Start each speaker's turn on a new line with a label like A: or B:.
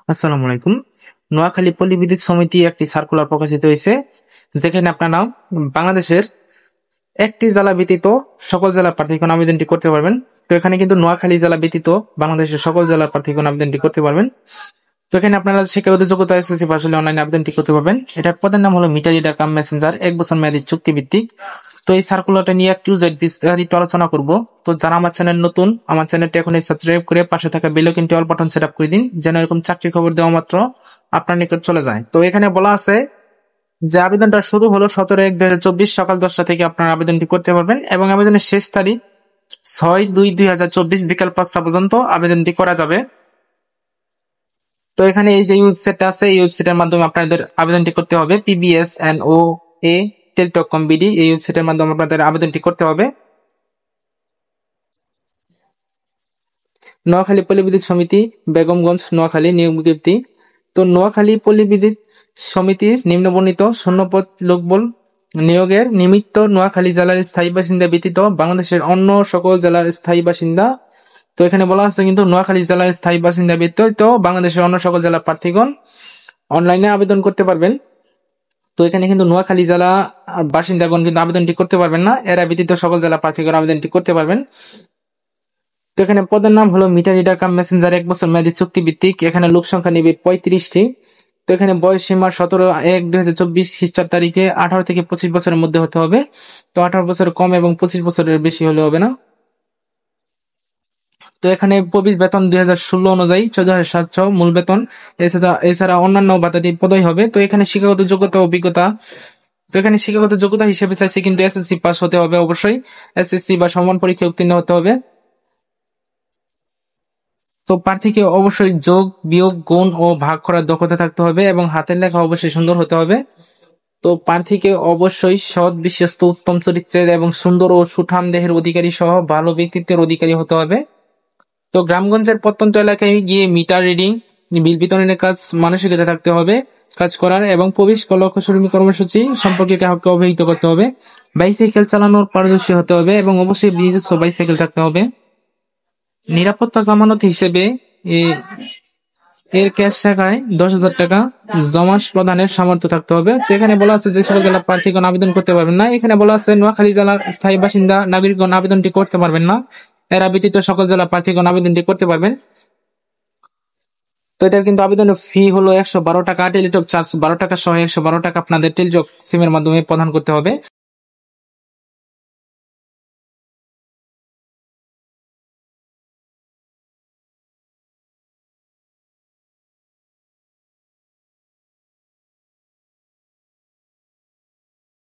A: আসসালামু আলাইকুম। নোয়াখালী পল্লী বিদ্যুৎ সমিতি একটি সার্কুলার প্রকাশিত হয়েছে, যেখানে আপনারা বাংলাদেশের একটি জেলা ব্যতীত সকল জেলার প্রার্থীগণ আবেদনটি করতে পারবেন। তো এখানে কিন্তু নোয়াখালী জেলা ব্যতীত বাংলাদেশের সকল জেলার প্রার্থীগণ আবেদনটি করতে পারবেন। তো এখানে আপনারা শিক্ষাগত যোগ্যতা এসএসসি পাস হলে অনলাইনে আবেদনটি করতে পারবেন। এটার পদের নাম হলো মিটার রিডার কাম মেসেঞ্জার, 1 বছর মেয়াদী চুক্তিভিত্তিক। তো এই সার্কুলারটা নিয়ে একটু বিস্তারিত আলোচনা করব। তো যারা আমার চ্যানেল নতুন, আমার চ্যানেলটি এখন সাবস্ক্রাইব করে পাশে থাকা বেল আইকনটি অল বাটন সেট আপ করে দিন, যেন এরকম চাকরির খবর দেওয়া মাত্র আপনার নিকট চলে যায়। তো এখানে বলা আছে যে আবেদনটা শুরু হলো 17/1/2024 সকাল 10টা থেকে আপনারা আবেদনটি করতে পারবেন, এবং আবেদনের শেষ তারিখ 6/2/2024 বিকাল 5টা পর্যন্ত আবেদনটি করা যাবে। তো এখানে এই যে ওয়েবসাইটটা আছে, এই ওয়েবসাইটের মাধ্যমে আপনাদের আবেদনটি করতে হবে। PBSNOA টেলিটক বিডি, এই ওয়েবসাইটের মাধ্যমে আপনাদের আবেদনটি করতে হবে। নোয়াখালী পল্লী বিদ্যুৎ সমিতি, বেগমগঞ্জ, নোয়াখালী নিয়োগ বিজ্ঞপ্তি। তো নোয়াখালী পল্লী বিদ্যুৎ সমিতির নিম্নবর্ণিত শূন্যপদ লোকবল নিয়োগের নিমিত্ত নোয়াখালী জেলার স্থায়ী বাসিন্দা ব্যতীত বাংলাদেশের অন্য সকল জেলার স্থায়ী বাসিন্দা। তো এখানে বলা আছে কিন্তু নোয়াখালী জেলার স্থায়ী বাসিন্দা ব্যতীত বাংলাদেশের অন্য সকল জেলার প্রার্থীগণ অনলাইনে আবেদন করতে পারবেন। তো এখানে কিন্তু নোয়াখালী জেলা বাসিন্দাগণ কিন্তু আবেদনটি করতে পারবেন না, এরা ব্যতীত সকল জেলা প্রার্থীগণ আবেদনটি করতে পারবেন। তো এখানে পদের নাম হলো মিটার রিডার কাম মেসেঞ্জার, 1 বছর মেয়াদী চুক্তিভিত্তিক। এখানে লোক সংখ্যা নিবে 35টি। তো এখানে বয়স সীমা 17/1/2024 খ্রিস্টাব্দ তারিখে 18 থেকে 25 বছরের মধ্যে হতে হবে। তো 18 বছরের কম এবং 25 বছরের বেশি হলে হবে না। তো এখানে প্রবেশ বেতন 2016 অনুযায়ী 14,700 মূল বেতন। এছাড়া অন্যান্য ভাতাদি পদই হবে। তো এখানে শিক্ষাগত যোগ্যতা অভিজ্ঞতা, তো এখানে শিক্ষাগত যোগ্যতা হিসেবে চাইছে কিন্তু এসএসসি পাস হতে হবে অবশ্যই, এসএসসি বা সমান পরীক্ষা উত্তীর্ণ হতে হবে। তো প্রার্থীকে অবশ্যই যোগ, বিয়োগ, গুণ ও ভাগ করার দক্ষতা থাকতে হবে, এবং হাতের লেখা অবশ্যই সুন্দর হতে হবে। তো প্রার্থীকে অবশ্যই সৎ, বিশ্বস্ত, উত্তম চরিত্রের এবং সুন্দর ও সুঠাম দেহের অধিকারী সহ ভালো ব্যক্তিত্বের অধিকারী হতে হবে। তো গ্রামগঞ্জের প্রত্যন্ত এলাকায় গিয়ে মিটার রিডিং, বিল বিতরণের কাজ মানসিকতা থাকতে হবে কাজ করার, এবং প্রবেশ লক্ষ্যশ্রমী কর্মসূচি সম্পর্কে গ্রাহককে অবহিত করতে হবে। বাইসাইকেল চালানোর পারদর্শী হতে হবে, এবং অবশ্যই নিজস্ব বাইসাইকেল থাকতে হবে। নিরাপত্তা জামানত হিসেবে এর ক্যাশ টাকায় 10,000 টাকা জমা প্রদানের সামর্থ্য থাকতে হবে। তো এখানে বলা আছে যে সকল জেলার প্রার্থীগণ আবেদন করতে পারবেন না। এখানে বলা আছে নোয়াখালী জেলার স্থায়ী বাসিন্দা নাগরিকগণ আবেদনটি করতে পারবেন না, এরা ব্যতীত সকল জেলার প্রার্থীগণ আবেদনটি করতে পারবেন। তো এটার কিন্তু আবেদনের ফি হলো 112 টাকা, টেলিটক চার্জ 12 টাকা সহ 112 টাকা আপনাদের টেলিটক সিমের মাধ্যমে প্রদান করতে হবে।